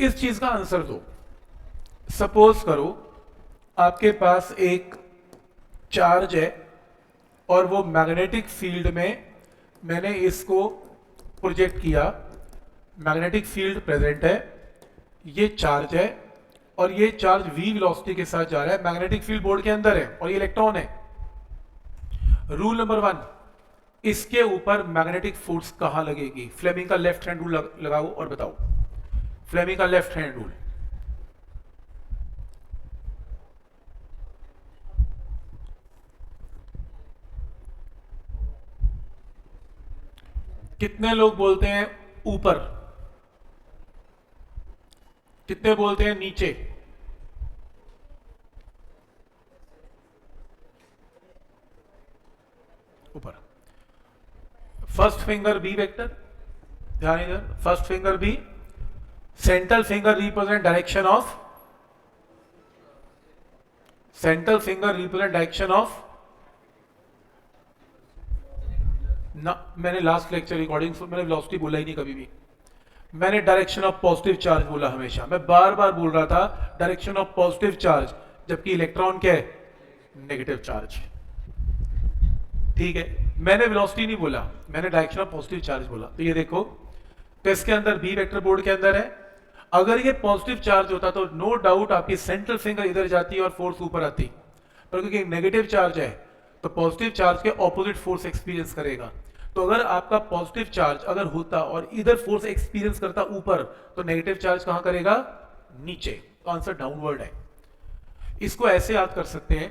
इस चीज का आंसर दो। सपोज करो आपके पास एक चार्ज है और वो मैग्नेटिक फील्ड में मैंने इसको प्रोजेक्ट किया, मैग्नेटिक फील्ड प्रेजेंट है, ये चार्ज है और ये चार्ज v वेलोसिटी के साथ जा रहा है, मैग्नेटिक फील्ड बोर्ड के अंदर है और ये इलेक्ट्रॉन है। रूल नंबर 1, इसके ऊपर मैग्नेटिक फोर्स कहां लगेगी? फ्लेमिंग का लेफ्ट हैंड रूल लगाओ और बताओ। फ्लेमिंग का लेफ्ट हैंड रूल। कितने लोग बोलते हैं ऊपर, कितने बोलते हैं नीचे? ऊपर। फर्स्ट फिंगर बी वेक्टर, ध्यान इधर, first finger B, central finger represent direction of, central finger represent direction of ना, मैंने लास्ट लेक्चर रिकॉर्डिंग मैंने वेलोसिटी बोला ही नहीं कभी भी, मैंने डायरेक्शन ऑफ पॉजिटिव चार्ज बोला हमेशा, मैं बार बार बोल रहा था डायरेक्शन ऑफ पॉजिटिव चार्ज, जबकि इलेक्ट्रॉन क्या है? Negative charge. ठीक है, मैंने वेलोसिटी नहीं बोला, मैंने डायरेक्शन ऑफ पॉजिटिव चार्ज बोला। तो ये देखो, तो इसके अंदर बी वेक्टर बोर्ड के अंदर है, अगर ये पॉजिटिव चार्ज होता तो नो डाउट आपकी सेंट्रल फिंगर इधर जाती और फोर्स ऊपर आती, पर क्योंकि नेगेटिव चार्ज है तो पॉजिटिव चार्ज के ऑपोजिट फोर्स एक्सपीरियंस करेगा। तो अगर आपका पॉजिटिव चार्ज अगर होता और इधर फोर्स एक्सपीरियंस करता ऊपर, तो नेगेटिव चार्ज कहां करेगा? नीचे। तो आंसर डाउनवर्ड है। इसको ऐसे याद कर सकते हैं,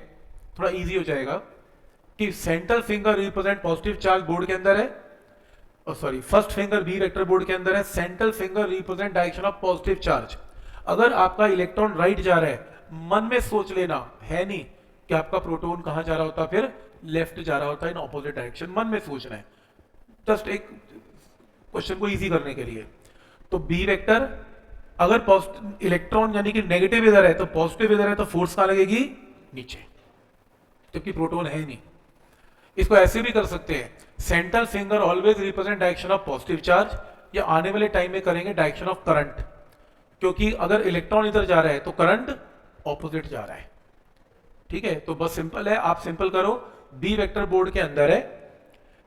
थोड़ा इजी हो जाएगा, कि central finger represent positive charge board के अंदर है, sorry first finger B vector board के अंदर है, central finger represent direction of positive charge. अगर आपका इलेक्ट्रॉन राइट जा रहा है, मन में सोच लेना है नहीं कि आपका प्रोटॉन कहां जा रहा होता, फिर लेफ्ट जा रहा होता इन ऑपोजिट डायरेक्शन, मन में सोचना है, जस्ट एक क्वेश्चन को इजी करने के लिए। तो बी वेक्टर, अगर इलेक्ट्रॉन यानी कि नेगेटिव इधर है तो पॉजिटिव इधर है, तो फोर्स कहां लगेगी? नीचे, जबकि प्रोटॉन है ही नहीं। इसको ऐसे भी कर सकते हैं, central finger always represent direction of positive charge, या आने वाले टाइम में करेंगे डायरेक्शन ऑफ करंट, क्योंकि अगर इलेक्ट्रॉन इधर जा रहा है तो करंट ऑपोजिट जा रहा है। ठीक है, तो बस सिंपल है, आप सिंपल करो, बी वेक्टर बोर्ड के अंदर है,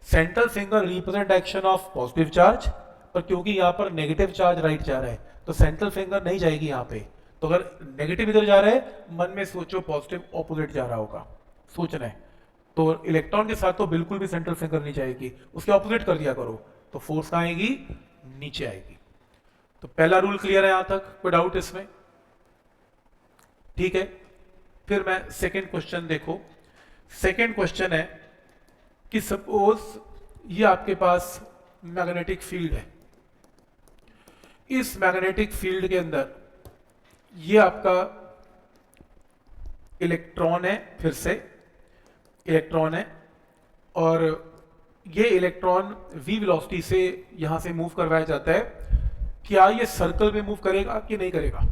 central finger represent direction of positive charge, पर क्योंकि यहां पर नेगेटिव चार्ज राइट जा रहा है तो सेंट्रल फिंगर नहीं जाएगी यहां पे। तो अगर नेगेटिव इधर जा रहा है, मन में सोचो पॉजिटिव ऑपोजिट जा रहा होगा, सोचना है। तो इलेक्ट्रॉन के साथ तो बिल्कुल भी सेंट्रल फिंगर नहीं जाएगी, उसके ऑपोजिट कर दिया करो, तो फोर्स कहां आएगी? नीचे आएगी। तो पहला रूल क्लियर है यहां तक, कोई डाउट इसमें? ठीक है, फिर मैं सेकेंड क्वेश्चन देखो। सेकेंड क्वेश्चन है कि सपोज ये आपके पास मैग्नेटिक फील्ड है, इस मैग्नेटिक फील्ड के अंदर ये आपका इलेक्ट्रॉन है, फिर से इलेक्ट्रॉन है, और ये इलेक्ट्रॉन v वेलोसिटी से यहां से मूव करवाया जाता है, क्या ये सर्कल में मूव करेगा कि नहीं करेगा?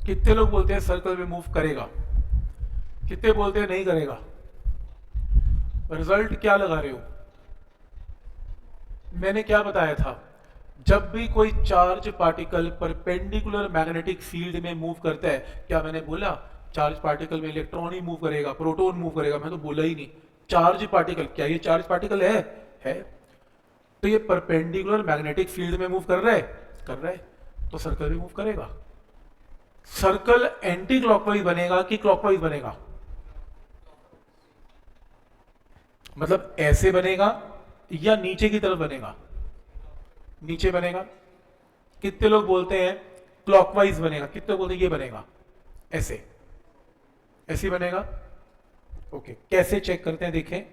कितने लोग बोलते हैं सर्कल में मूव करेगा, कितने बोलते हैं नहीं करेगा? रिजल्ट क्या लगा रहे हो? मैंने क्या बताया था, जब भी कोई charge particle perpendicular magnetic field में मूव करता है, क्या मैंने बोला चार्ज पार्टिकल में इलेक्ट्रॉन ही मूव करेगा, प्रोटॉन मूव करेगा? मैं तो बोला ही नहीं। चार्ज पार्टिकल, क्या ये चार्ज पार्टिकल है? तो ये परपेंडिकुलर मैग्नेटिक फील्ड में मूव कर रहा है, कर रहा है, तो सर्कल भी मूव करेगा। सर्कल एंटी क्लॉकवाइज बनेगा कि क्लॉकवाइज बनेगा? मतलब ऐसे बनेगा या नीचे की तरफ बनेगा? नीचे बनेगा। कितने लोग बोलते हैं क्लॉकवाइज बनेगा, कितने बोलते हैं ये बनेगा ऐसे, ऐसे बनेगा? ओके, कैसे चेक करते हैं देखें।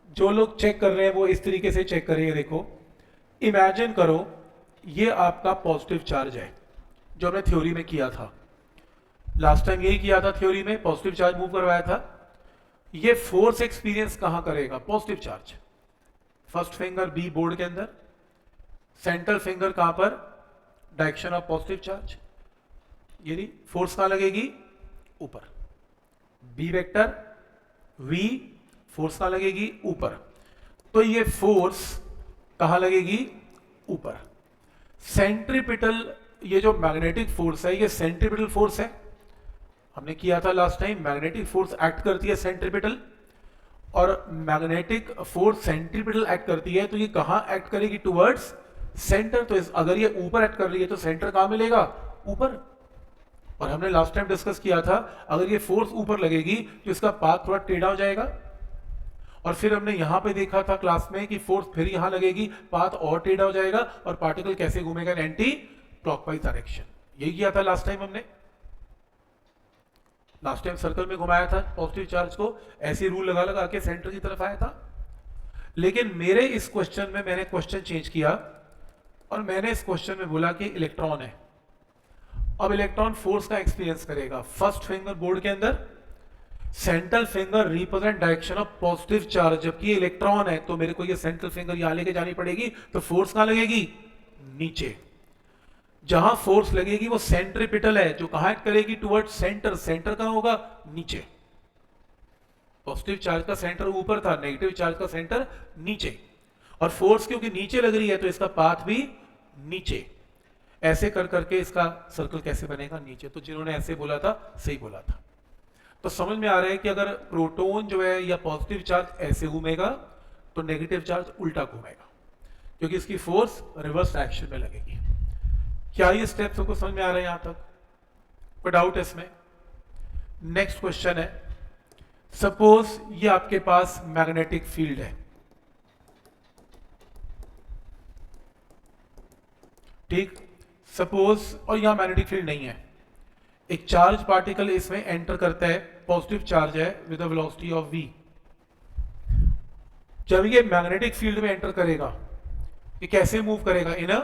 जो लोग चेक कर रहे हैं वो इस तरीके से चेक करेंगे। देखो, इमेजिन करो ये आपका पॉजिटिव चार्ज है, जो हमने थ्योरी में किया था, लास्ट टाइम यही किया था, थ्योरी में पॉजिटिव चार्ज मूव करवाया था। ये फोर्स एक्सपीरियंस कहां करेगा? Positive charge, first finger B board के अंदर, सेंट्रल फिंगर कहां पर? डायरेक्शन ऑफ पॉजिटिव चार्ज, यानी फोर्स कहां लगेगी? ऊपर। बी वेक्टर वी, फोर्स कहां लगेगी ऊपर, तो ये फोर्स कहां लगेगी ऊपर। सेंट्रीपिटल, ये जो मैग्नेटिक फोर्स है ये सेंट्रीपिटल फोर्स है, हमने किया था last time, magnetic force act करती है सेंट्रीपिटल, और मैग्नेटिक फोर्स सेंट्रीपिटल एक्ट करती है, तो ये कहां एक्ट करेगी टुवर्ड्स सेंटर, तो अगर ये ऊपर एक्ट कर रही है तो सेंटर कहां मिलेगा ऊपर। और हमने लास्ट टाइम डिस्कस किया था अगर ये फोर्स ऊपर लगेगी तो इसका पाथ थोड़ा टेढ़ा हो जाएगा, और फिर हमने यहां पे देखा था क्लास में कि फोर्स फिर यहां लगेगी, पाथ और टेढ़ा हो जाएगा और पार्टिकल कैसे घूमेगा इन एंटी क्लॉकवाइज डायरेक्शन। यही किया था लास्ट टाइम हमने, लास्ट टाइम सर्कल में घुमाया था पॉजिटिव चार्ज को, ऐसे रूल लगा लगा के सेंटर की तरफ आया था। लेकिन मेरे इस क्वेश्चन में मैंने क्वेश्चन चेंज किया और मैंने इस क्वेश्चन में बोला कि इलेक्ट्रॉन है, अब इलेक्ट्रॉन फोर्स का एक्सपीरियंस करेगा। फर्स्ट फिंगर बोर्ड के अंदर central finger represent direction of positive charge, जबकि इलेक्ट्रॉन है तो मेरे को ये सेंट्रल फिंगर यहां लेके जानी पड़ेगी, तो फोर्स कहां लगेगी नीचे। जहां फोर्स लगेगी वो सेंट्रीपिटल है, जो कहां एक्ट करेगी टुवर्ड सेंटर, सेंटर कहां होगा नीचे। पॉजिटिव चार्ज का सेंटर ऊपर था, नेगेटिव चार्ज का सेंटर नीचे, और फोर्स क्योंकि नीचे लग रही है तो इसका पाथ भी नीचे। ऐसे कर करके इसका सर्कल कैसे बनेगा नीचे, तो जिन्होंने ऐसे बोला था सही बोला था। तो समझ में आ रहा है कि अगर प्रोटॉन जो है या पॉजिटिव चार्ज ऐसे घूमेगा तो नेगेटिव चार्ज उल्टा घूमेगा, क्योंकि इसकी फोर्स रिवर्स डायरेक्शन में लगेगी। क्या ये स्टेप्स को समझ में आ रहे हैं यहां तक, कोई डाउट है इसमें? नेक्स्ट क्वेश्चन है, सपोज ये आपके पास मैग्नेटिक फील्ड है, ठीक, सपोज, और यहां मैग्नेटिक फील्ड नहीं है, एक चार्ज पार्टिकल इसमें एंटर करता है, पॉजिटिव चार्ज है with a velocity of v। जब ये मैग्नेटिक फील्ड में एंटर करेगा, ये कैसे मूव करेगा, इन अ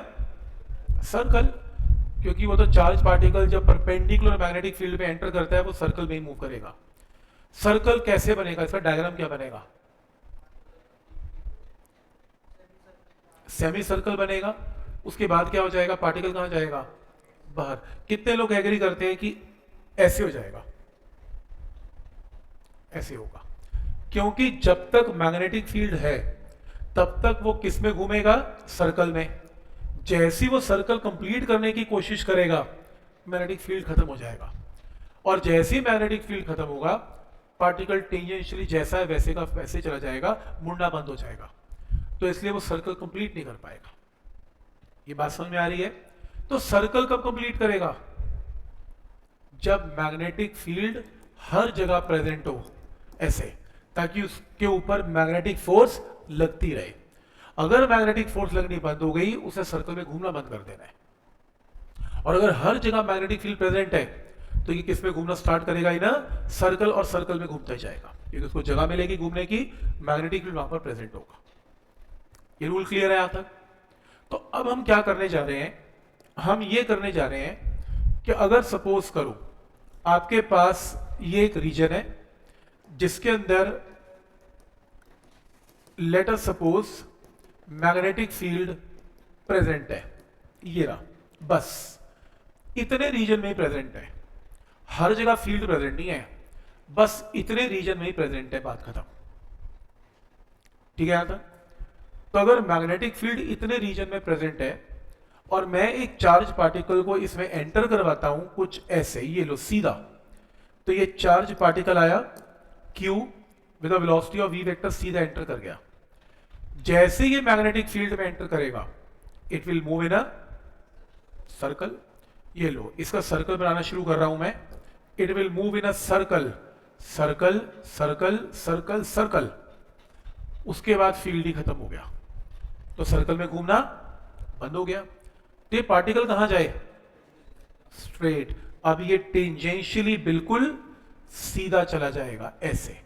सर्कल, क्योंकि वो तो चार्ज पार्टिकल जब परपेंडिकुलर मैग्नेटिक फील्ड में एंटर करता है वो सर्कल में ही मूव करेगा। सर्कल कैसे बनेगा, इसका डायग्राम क्या बनेगा, सेमी सर्कल बनेगा। उसके बाद क्या हो जाएगा, पार्टिकल कहां जाएगा बाहर। कितने लोग एग्री करते हैं कि ऐसे हो जाएगा, ऐसे होगा, क्योंकि जब तक मैग्नेटिक फील्ड है तब तक वो किस में घूमेगा, सर्कल में। जैसी वो सर्कल कंप्लीट करने की कोशिश करेगा मैग्नेटिक फील्ड खत्म हो जाएगा, और जैसे ही मैग्नेटिक फील्ड खत्म होगा पार्टिकल टेंजेंशियली जैसा है वैसे का वैसे चला जाएगा, मुड़ना बंद हो जाएगा, तो इसलिए वो सर्कल कंप्लीट नहीं कर पाएगा। ये बात समझ में आ रही है? तो सर्कल कब कंप्लीट करेगा, जब मैग्नेटिक फील्ड हर जगह प्रेजेंट हो, ऐसे, ताकि उसके ऊपर मैग्नेटिक फोर्स लगती रहे। अगर मैग्नेटिक फोर्स लगनी बंद हो गई उसे सर्कल में घूमना बंद कर देना है। और अगर हर जगह मैग्नेटिक फील्ड प्रेजेंट है तो ये किस में घूमना स्टार्ट करेगा, ना सर्कल, और सर्कल में घूमता जाएगा, क्योंकि उसको जगह मिलेगी घूमने की, मैग्नेटिक फील्ड वहां पर प्रेजेंट होगा। ये रूल क्लियर है यहां तक? तो अब हम क्या करने जा रहे हैं, हम ये करने जा रहे हैं कि अगर सपोज करो आपके पास ये एक रीजन है जिसके अंदर let us suppose magnetic field present है, ये रहा, बस इतने रीजन में ही प्रेजेंट है, हर जगह फील्ड प्रेजेंट नहीं है, बस इतने रीजन में ही प्रेजेंट है, बात खत्म। ठीक है यहां तक? तो अगर मैग्नेटिक फील्ड इतने रीजन में प्रेजेंट है और मैं एक चार्ज पार्टिकल को इसमें एंटर करवाता हूं कुछ ऐसे, ये लो सीधा, तो ये चार्ज पार्टिकल आया Q with velocity of v vector, सीधा एंटर कर गया। जैसे ये मैग्नेटिक फील्ड में एंटर करेगा it will move in a circle. ये लो, इसका सर्कल बनाना शुरू कर रहा हूं मैं, it will move in a circle, circle circle circle circle, उसके बाद फील्ड ही खत्म हो गया, तो सर्कल में घूमना बंद हो गया। तो ये पार्टिकल कहां जाए, स्ट्रेट। अब ये टेंजेंशियली बिल्कुल सीधा चला जाएगा, ऐसे।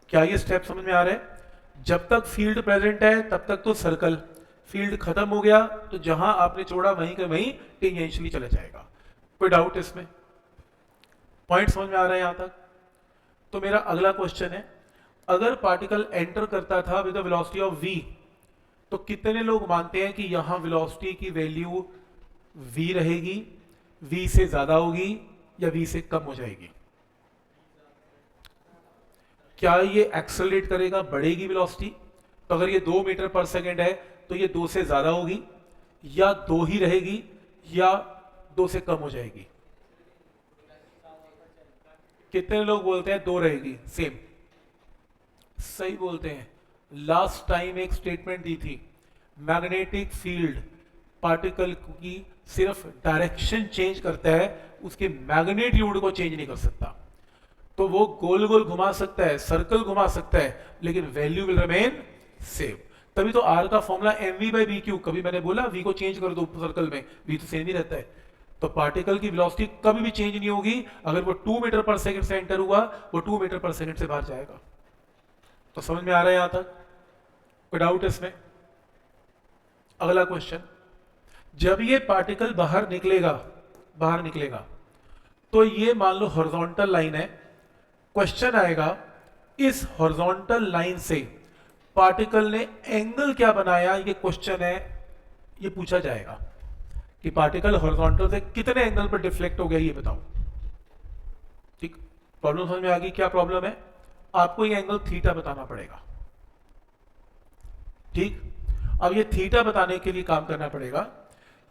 क्या ये स्टेप समझ में आ रहा है? जब तक फील्ड प्रेजेंट है तब तक तो सर्कल, फील्ड खत्म हो गया तो जहां आपने छोड़ा वहीं के वहीं टेंजेंशियली चला जाएगा। कोई डाउट इसमें? पॉइंट समझ में आ रहा है यहां तक? तो मेरा अगला क्वेश्चन है, अगर पार्टिकल एंटर करता था विद वेलोसिटी ऑफ v, तो कितने लोग मानते हैं कि यहां वेलोसिटी की वैल्यू v रहेगी, v से ज्यादा होगी या v से कम हो जाएगी? क्या ये एक्सेलरेट करेगा, बढ़ेगी वेलोसिटी? तो अगर ये 2 मीटर पर सेकेंड है तो ये 2 से ज्यादा होगी, या 2 ही रहेगी, या 2 से कम हो जाएगी? कितने लोग बोलते हैं 2 रहेगी? सेम, सही बोलते हैं। लास्ट टाइम एक स्टेटमेंट दी थी, मैग्नेटिक फील्ड पार्टिकल की सिर्फ डायरेक्शन चेंज करता है, उसके मैग्नेट्यूड को चेंज नहीं कर सकता। तो वो गोल गोल घुमा सकता है, सर्कल घुमा सकता है, लेकिन वैल्यू विल रिमेन सेम। तभी तो आर का फॉर्मूला mv/bq, कभी मैंने बोला v को चेंज कर दो सर्कल में, v तो सेम ही रहता है। तो पार्टिकल की वेलोसिटी कभी भी चेंज नहीं होगी, अगर वो 2 मीटर पर सेकंड से एंटर हुआ, वो 2 मीटर पर सेकंड से बाहर जाएगा। तो समझ में आ रहा है यहां तक? कोई डाउट इसमें? अगला क्वेश्चन, जब ये पार्टिकल बाहर निकलेगा तो ये मान लो हॉरिजॉन्टल लाइन है। क्वेश्चन आएगा, इस हॉरिजॉन्टल लाइन से पार्टिकल ने एंगल क्या बनाया, ये क्वेश्चन है, ये पूछा जाएगा कि पार्टिकल हॉरिजॉन्टल से कितने एंगल पर डिफ्लेक्ट हो गया, ये बताओ। ठीक, प्रॉब्लम समझ में आ गई? क्या प्रॉब्लम है? आपको ये एंगल थीटा बताना पड़ेगा। ठीक, अब ये थीटा बताने के लिए काम करना पड़ेगा,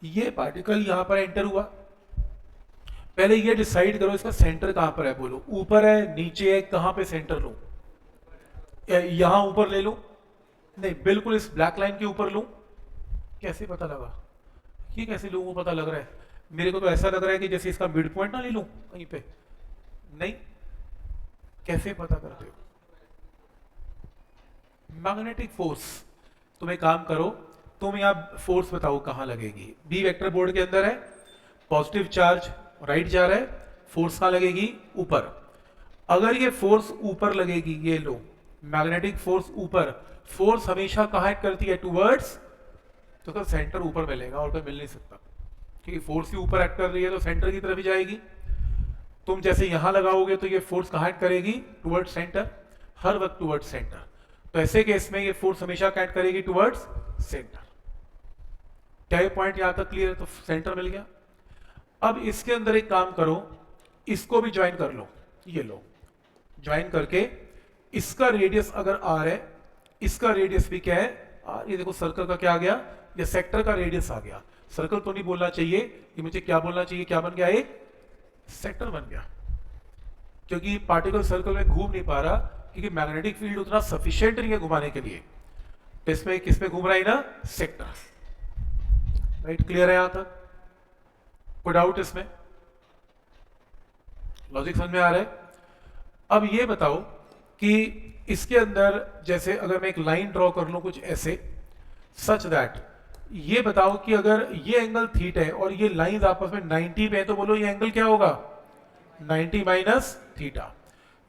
ये पार्टिकल यहां पर एंटर हुआ, पहले ये डिसाइड करो इसका सेंटर कहां पर है। बोलो, ऊपर है, नीचे है, कहां पे सेंटर लूं? यहां ऊपर ले लूं? नहीं, बिल्कुल इस ब्लैक लाइन के ऊपर लूं? कैसे पता लगा? ये कैसे लोगों को पता लग रहा है? मेरे को तो ऐसा लग रहा है कि जैसे इसका मिड पॉइंट ना ले लूं कहीं पे। नहीं, कैसे पता करते हो? Magnetic force. तुम एक काम करो, तुम यहां फोर्स बताओ कहां लगेगी। बी वेक्टर बोर्ड के अंदर है, पॉजिटिव चार्ज राइट जा रहा है, फोर्स कहां लगेगी? ऊपर। अगर ये फोर्स ऊपर लगेगी, ये लो मैग्नेटिक फोर्स ऊपर, फोर्स हमेशा कहां एक्ट करती है? टूवर्ड्स, तो उसका सेंटर ऊपर मिलेगा और कोई मिल नहीं सकता, क्योंकि फोर्स ही ऊपर एक्ट कर रही है तो सेंटर की तरफ ही जाएगी। तुम जैसे यहां लगाओगे तो ये फोर्स कहां एक्ट करेगी? टूवर्ड्स सेंटर, हर वक्त टूवर्ड्स सेंटर। तो ऐसे केस में ये फोर्स हमेशा एक्ट करेगी टूवर्ड्स सेंटर। क्या ये पॉइंट यहां तक क्लियर है? तो सेंटर मिल गया। अब इसके अंदर एक काम करो, इसको भी ज्वाइन कर लो, ये लो ज्वाइन करके, इसका रेडियस अगर आर है, इसका रेडियस भी क्या है? आर। ये देखो सर्कल का क्या आ गया? ये सेक्टर का रेडियस आ गया। सर्कल तो नहीं बोलना चाहिए, ये मुझे क्या बोलना चाहिए? क्या बन गया? एक सेक्टर बन गया, क्योंकि पार्टिकल सर्कल में घूम नहीं पा रहा, क्योंकि मैग्नेटिक फील्ड उतना सफिशिएंट नहीं है घुमाने के लिए। तो इसमें किस पे घूम रहा है ना? सेक्टर। राइट, क्लियर है यहां तक? कोई डाउट इसमें? लॉजिक समझ में आ रहा है? अब ये बताओ कि इसके अंदर जैसे अगर मैं एक लाइन ड्रॉ कर लूं कुछ ऐसे, सच दैट, ये बताओ कि अगर ये एंगल थीटा है और ये लाइंस आपस में 90 पे है, तो बोलो ये एंगल क्या होगा? 90 minus theta.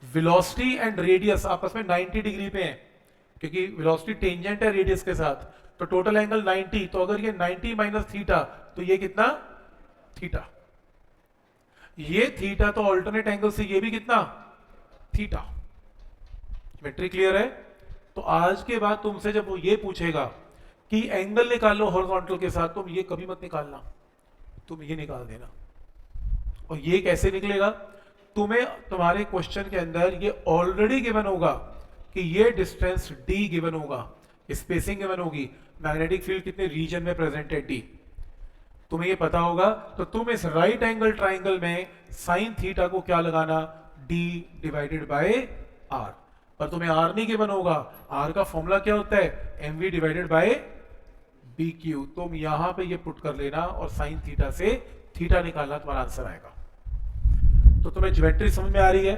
Velocity and radius आपस में 90 डिग्री पे है, क्योंकि वेलोसिटी टेंजेंट है रेडियस के साथ, तो टोटल एंगल 90। तो अगर ये 90 माइनस थीटा, तो ये कितना? थीटा। ये थीटा, तो ऑल्टरनेट एंगल से ये भी कितना? थीटा। मैट्रिक क्लियर है? तो आज के बाद तुमसे जब वो ये पूछेगा कि एंगल निकाल लो हॉरिजॉन्टल के साथ, तुम ये कभी मत निकालना, तुम ये निकाल देना। और ये कैसे निकलेगा? तुम्हें तुम्हारे क्वेश्चन के अंदर ये ऑलरेडी गिवन होगा कि ये डिस्टेंस d गिवन होगा, स्पेसिंग गिवन होगी, मैग्नेटिक फील्ड कितने रीजन में प्रेजेंट है d, तुम्हें ये पता होगा। तो तुम इस राइट एंगल ट्राइंगल में साइन थीटा को क्या लगाना? d divided by r। पर तुम्हें r नहीं गिवन होगा, r का फॉर्मूला क्या होता है? mv divided by bq। तुम यहां पे ये पुट कर लेना और साइन थीटा से थीटा निकालना, तुम्हारा आंसर आएगा। तो तुम्हें ज्योमेट्री समझ में आ रही है?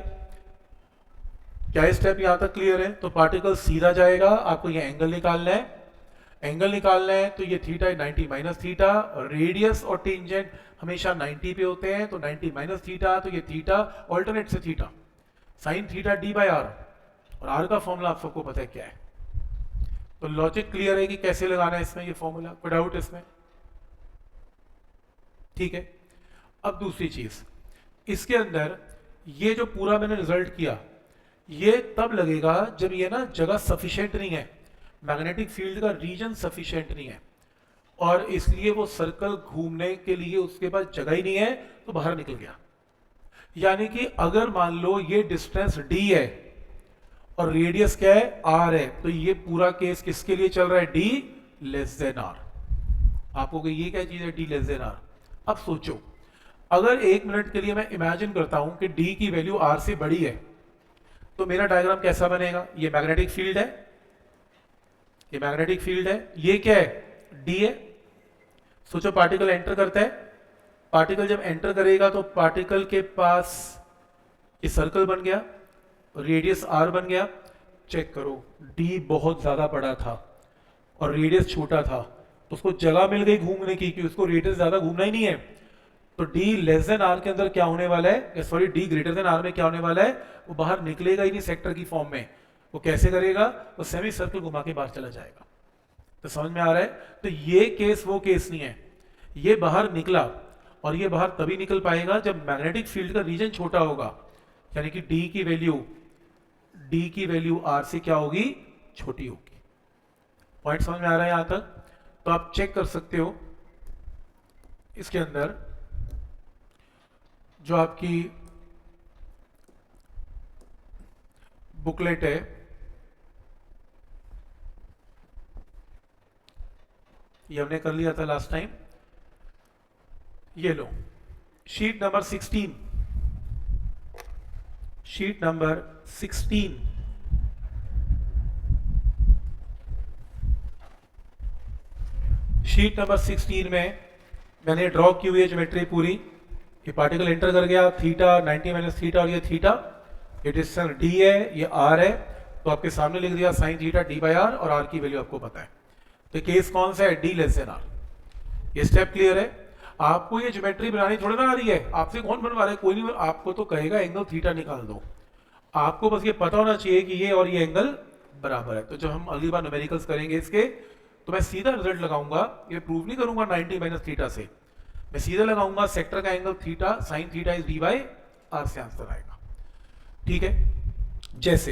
क्या स्टेप यहां तक क्लियर है? तो पार्टिकल सीधा जाएगा, आपको ये एंगल निकालना है, एंगल निकालना है तो ये थीटा 90 माइनस थीटा, रेडियस और टेंजेंट हमेशा 90 पे होते हैं, तो 90 माइनस थीटा, तो ये थीटा ऑल्टरनेट से theta, sine theta d by r, और r का फॉर्मूला आप सबको पता है क्या है। तो लॉजिक क्लियर है कि कैसे लगाना है इसमें ये फॉर्मूला? कोई डाउट इसमें? ठीक है। अब दूसरी चीज, इसके अंदर ये जो पूरा मैंने रिजल्ट किया, ये तब लगेगा जब ये ना जगह सफिशिएंट नहीं है, मैग्नेटिक फील्ड का रीजन सफिशिएंट नहीं है, और इसलिए वो सर्कल घूमने के लिए उसके पास जगह ही नहीं है, तो बाहर निकल गया। यानी कि अगर मान लो ये डिस्टेंस d है और रेडियस क्या है, आर है, तो ये पूरा केस किसके लिए चल रहा है, डी लेस देन आर। आपको कि ये क्या चीज है, डी लेस देन आर। अब सोचो, अगर 1 मिनट के लिए मैं इमेजिन करता हूं कि डी की वैल्यू आर से बड़ी है, तो मेरा डायग्राम कैसा बनेगा, ये मैग्नेटिक फील्ड है, ये मैग्नेटिक फील्ड है, ये क्या है, डी है। सोचो पार्टिकल एंटर करता है, पार्टिकल जब एंटर करेगा तो पार्टिकल के पास ये सर्कल बन गया, रेडियस आर बन गया। चेक करो, डी बहुत ज्यादा बड़ा था और रेडियस छोटा था, तो उसको जगह मिल गई घूमने की, कि उसको रेडियस ज्यादा घूमना ही नहीं है। तो डी लेस देन आर के अंदर क्या होने वाला है, sorry D greater than R में क्या होने वाला है, वो बाहर निकलेगा ही नहीं सेक्टर की फॉर्म में। वो कैसे करेगा, वो सेमी सर्कल घुमा के बाहर चला जाएगा। तो समझ में आ रहा है, तो ये केस वो केस नहीं है, ये बाहर निकला, और ये बाहर तभी निकल पाएगा जब मैग्नेटिक फील्ड का रीजन छोटा होगा, यानी कि डी की वैल्यू आर से क्या होगी, छोटी होगी। पॉइंट समझ में आ रहा है यहां तक। तो आप चेक कर सकते हो इसके अंदर जो आपकी बुकलेट है, ये हमने कर लिया था लास्ट टाइम। ये लो sheet number 16, sheet number 16। Sheet number 16 में मैंने ड्रॉ की हुई है ज्योमेट्री पूरी। ये पार्टिकल एंटर कर गया, थीटा 90 माइनस थीटा, और ये थीटा, ये डिस्टेंस डी है, ये आर है, तो आपके सामने लिख दिया sine theta D by R, और आर की वैल्यू आपको पता है। तो केस कौन सा है, डी लेस देन आर। ये स्टेप क्लियर है। आपको ये ज्योमेट्री बनानी थोड़ी ना आ रही है, आपसे कौन बनवा रहा है, कोई नहीं, आपको तो कहेगा एंगल थीटा निकाल दो, आपको बस ये पता होना चाहिए कि ये और ये एंगल बराबर है। तो जब हम अगली बार न्यूमेरिकल्स करेंगे इसके, तो मैं सीधा रिजल्ट लगाऊंगा, ये प्रूव नहीं करूंगा 90 माइनस थीटा से, मैं सीधा लगाऊंगा सेक्टर का angle theta, sine theta is D by R से आंसर आएगा। ठीक है। जैसे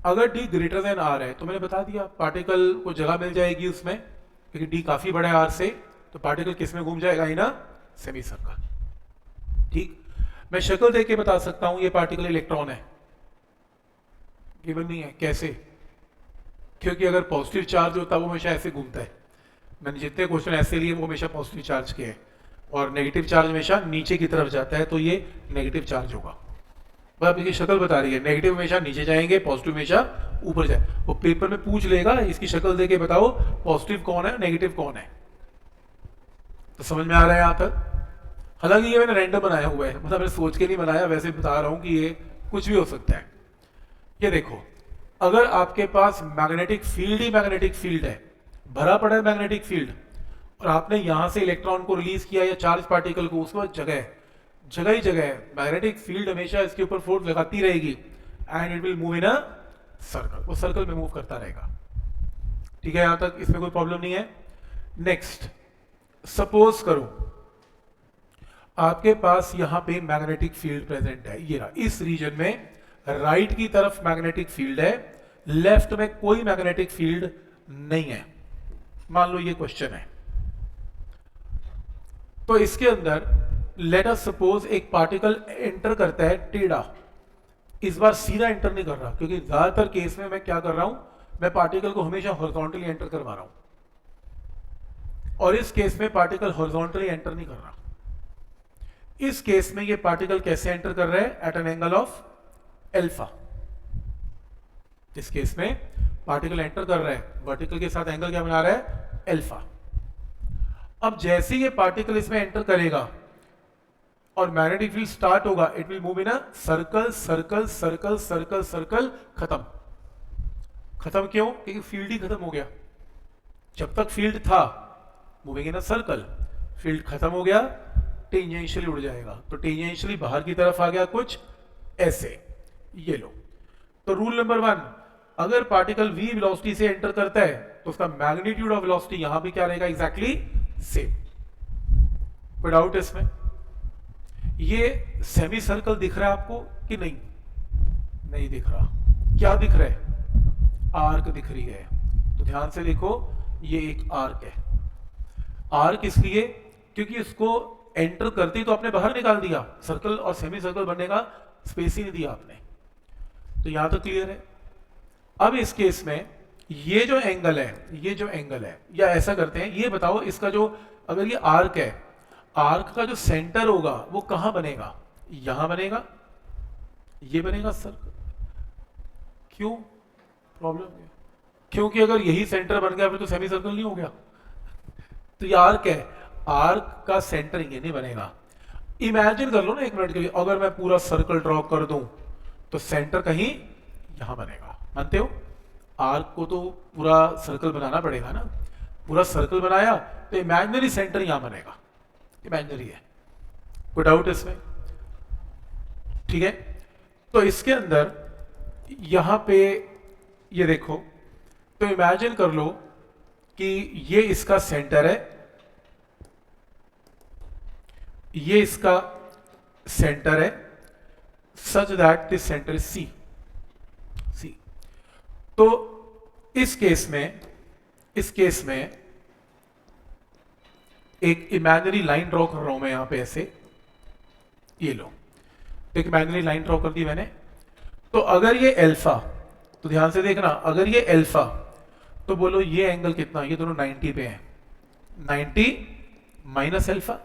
अगर डी ग्रेटर देन आर है, तो मैंने बता दिया पार्टिकल को जगह मिल जाएगी उसमें, क्योंकि डी काफी बड़ा है आर से, तो पार्टिकल किस में घूम जाएगा, ना सेमी सर्कल। ठीक, मैं शक्ल देख के बता सकता हूं ये पार्टिकल इलेक्ट्रॉन है, गिवन नहीं है। कैसे, क्योंकि अगर पॉजिटिव चार्ज होता है वो हमेशा ऐसे घूमता है। मैंने जितने क्वेश्चन ऐसे लिए वो हमेशा पॉजिटिव चार्ज के हैं, और नेगेटिव चार्ज हमेशा नीचे की तरफ जाता है, तो ये नेगेटिव चार्ज होगा। बस इसकी शक्ल बता रही है, नेगेटिव हमेशा नीचे जाएंगे, पॉजिटिव हमेशा ऊपर जाए। वो पेपर में पूछ लेगा, इसकी शक्ल देके बताओ पॉजिटिव कौन है, नेगेटिव कौन है। तो समझ में आ रहा है यहां तक। हालांकि ये मैंने रैंडम बनाया हुआ है, मतलब मैंने सोच के नहीं बनाया, वैसे बता रहा हूं कि ये कुछ भी हो सकता है। ये देखो, अगर आपके पास मैग्नेटिक फील्ड ही मैग्नेटिक फील्ड है, भरा पड़ा है मैग्नेटिक फील्ड, और आपने यहां से इलेक्ट्रॉन को रिलीज किया या चार्ज पार्टिकल को, उसके बाद जगह ही जगह है, मैग्नेटिक फील्ड हमेशा इसके ऊपर फोर्स लगाती रहेगी, and it will move in a circle, वो सर्कल में मूव करता रहेगा। ठीक है, यहां तक इसमें कोई प्रॉब्लम नहीं है। नेक्स्ट, सपोज करो आपके पास यहां पे मैग्नेटिक फील्ड प्रेजेंट है, ये रहा, इस रीजन में राइट की तरफ मैग्नेटिक फील्ड है, लेफ्ट में कोई मैग्नेटिक फील्ड नहीं है। मान लो ये क्वेश्चन है, तो इसके अंदर लेट अस सपोज एक पार्टिकल एंटर करता है टेढ़ा, इस बार सीधा एंटर नहीं कर रहा, क्योंकि ज्यादातर केस में मैं क्या कर रहा हूं, मैं पार्टिकल को हमेशा हॉरिजॉन्टली एंटर करवा रहा हूं, और इस केस में पार्टिकल हॉरिजॉन्टली एंटर नहीं कर रहा। इस केस में ये पार्टिकल कैसे एंटर कर रहा है, at an angle of alpha. इस केस में पार्टिकल एंटर कर रहा है, वर्टिकल के साथ एंगल क्या बना रहा है, एल्फा। अब जैसे ये पार्टिकल इसमें एंटर करेगा और मैग्नेटिक फील्ड स्टार्ट होगा, it will move in a circle circle circle circle circle, खत्म। खत्म क्यों, क्योंकि फील्ड ही खत्म हो गया। जब तक फील्ड था moving in a circle, field खत्म हो गया, टेंजेंशियली उड़ जाएगा, तो टेंजेंशियली बाहर की तरफ आ गया कुछ ऐसे, ये लो। तो रूल नंबर 1, अगर पार्टिकल v वेलोसिटी से एंटर करता है तो उसका मैग्नीट्यूड ऑफ वेलोसिटी यहां भी क्या रहेगा, एग्जैक्टली सेम। कोई डाउट है इसमें? ये सेमी सर्कल दिख रहा है आपको कि नहीं? नहीं दिख रहा। क्या दिख रहा है? आर्क दिख रही है। तो ध्यान से देखो, ये एक आर्क है। आर्क इसलिए क्योंकि इसको एंटर करती तो आपने बाहर निकाल दिया, सर्कल और सेमी सर्कल बनने का स्पेस ही नहीं दिया आपने। तो यहां तक क्लियर है। अब इस केस में ये जो एंगल है, या ऐसा करते हैं, ये बताओ इसका जो, अगर ये आर्क है, आर्क का जो सेंटर होगा वो कहां बनेगा? यहां बनेगा, ये बनेगा सर्कल। क्यों प्रॉब्लम है? क्योंकि अगर यही सेंटर बन गया फिर तो सेमी सर्कल नहीं हो गया। तो ये आर्क है, आर्क का सेंटर ये नहीं बनेगा। इमेजिन कर लो ना एक मिनट के लिए, अगर मैं पूरा सर्कल ड्रॉ कर दूं तो सेंटर कहीं यहां बनेगा, मानते हो? आर्क को तो पूरा सर्कल बनाना पड़ेगा ना, पूरा सर्कल बनाया तो इमेजिनरी सेंटर यहां बनेगा, इमेजिनरी है। कोई डाउट इसमें? ठीक है, तो इसके अंदर यहां पे ये देखो, तो इमेजिन कर लो कि ये इसका सेंटर है, ये इसका सेंटर है, such that this centre is C. तो इस केस में एक इमेजिनरी लाइन ड्रॉ कर रहा हूं मैं यहां पे ऐसे, ये लो, एक इमेजिनरी लाइन ड्रॉ कर दी मैंने। तो अगर ये अल्फा, तो ध्यान से देखना, अगर ये अल्फा, तो बोलो ये एंगल कितना? ये दोनों 90 पे हैं, 90 माइनस अल्फा।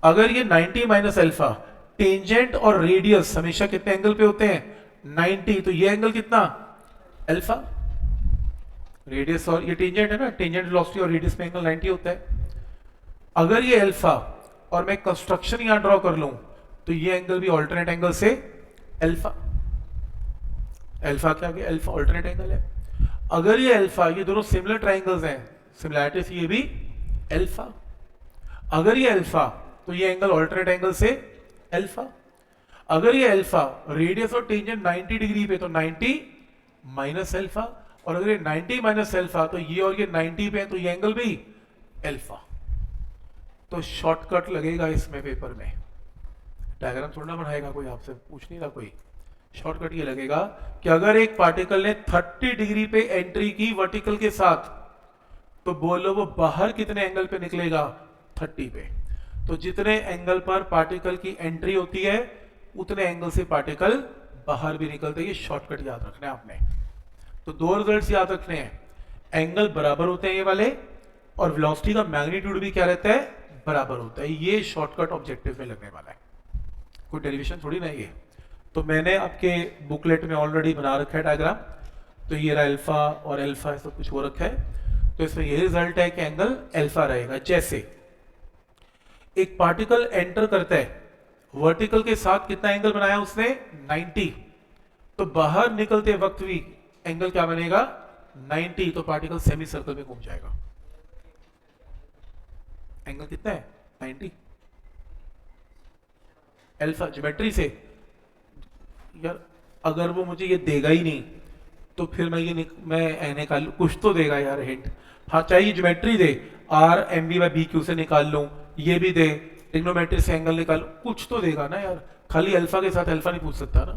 अगर ये 90 माइनस अल्फा, टेंजेंट और रेडियस हमेशा कितने एंगल पे होते हैं? 90। तो ये एंगल कितना? अल्फा। रेडियस और ये टेंजेंट है ना, टेंजेंट वेलोसिटी और रेडियस में एंगल 90 होता है। अगर ये अल्फा और मैं कंस्ट्रक्शन यहां ड्रॉ कर लूं तो ये एंगल भी ऑल्टरनेट एंगल से अल्फा। अल्फा क्या गया? अल्फा ऑल्टरनेट एंगल है। अगर ये अल्फा, ये दोनों सिमिलर ट्राइंगल्स हैं, सिमिलैरिटी से ये भी अल्फा। अगर ये अल्फा तो ये एंगल ऑल्टरनेट एंगल से अल्फा। अगर ये अल्फा, रेडियस और टेंजेंट 90 डिग्री पे, तो 90 माइनस अल्फा। और अगर ये 90 माइनस अल्फा, तो ये और ये 90 पे है, तो ये एंगल भी अल्फा। तो शॉर्टकट लगेगा इसमें पेपर में, डायग्राम थोड़ा बनाएगा कोई, आपसे पूछ नहीं रहा कोई। शॉर्टकट ये लगेगा कि अगर एक पार्टिकल ने 30 डिग्री पे एंट्री की वर्टिकल के साथ, तो बोलो वो बाहर कितने एंगल पे निकलेगा? 30 पे। तो जितने एंगल पर पार्टिकल की एंट्री होती है उतने एंगल से पार्टिकल बाहर भी निकलते हैं। ये शॉर्टकट याद रखना है आपने। तो दो रिजल्ट्स याद रखने हैं, एंगल बराबर होते हैं ये वाले, और वेलोसिटी का मैग्नीट्यूड भी क्या रहता है? बराबर होता है। ये शॉर्टकट ऑब्जेक्टिव में लगने वाला है, कोई डेरिवेशन थोड़ी ना ये। तो मैंने आपके बुकलेट में ऑलरेडी बना रखा है डायग्राम। तो ये रहा अल्फा और अल्फा सब कुछ हो रखा है। तो इसमें ये रिजल्ट है कि एंगल अल्फा रहेगा। जैसे एक पार्टिकल एंटर करता है, वर्टिकल के साथ कितना एंगल बनाया उसने? 90। तो बाहर निकलते वक्त भी एंगल क्या बनेगा? 90। तो पार्टिकल सेमी सर्कल में घूम जाएगा। एंगल कितना है? 90। अल्फा ज्योमेट्री से यार, अगर वो मुझे ये देगा ही नहीं तो फिर मैं निकाल, कुछ तो देगा यार हिंट। हाँ, चाहिए ज्योमेट्री दे, R M B by B Q से निकाल लूं, ये भी दे, ट्रिग्नोमेट्री से एंगल निकाल, कुछ तो देगा ना यार। खाली अल्फा के साथ अल्फा नहीं पूछ सकता ना।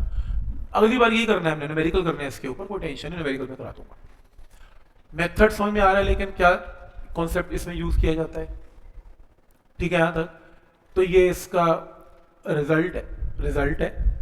अगली बार यही करना है हमने, न्यूमेरिकल करना है इसके ऊपर, कोई टेंशन नहीं, न्यूमेरिकल में करा दूंगा। मेथड समझ में आ रहा है, लेकिन क्या कॉन्सेप्ट इसमें यूज किया जाता है? ठीक है यहां तक। तो ये इसका रिजल्ट है।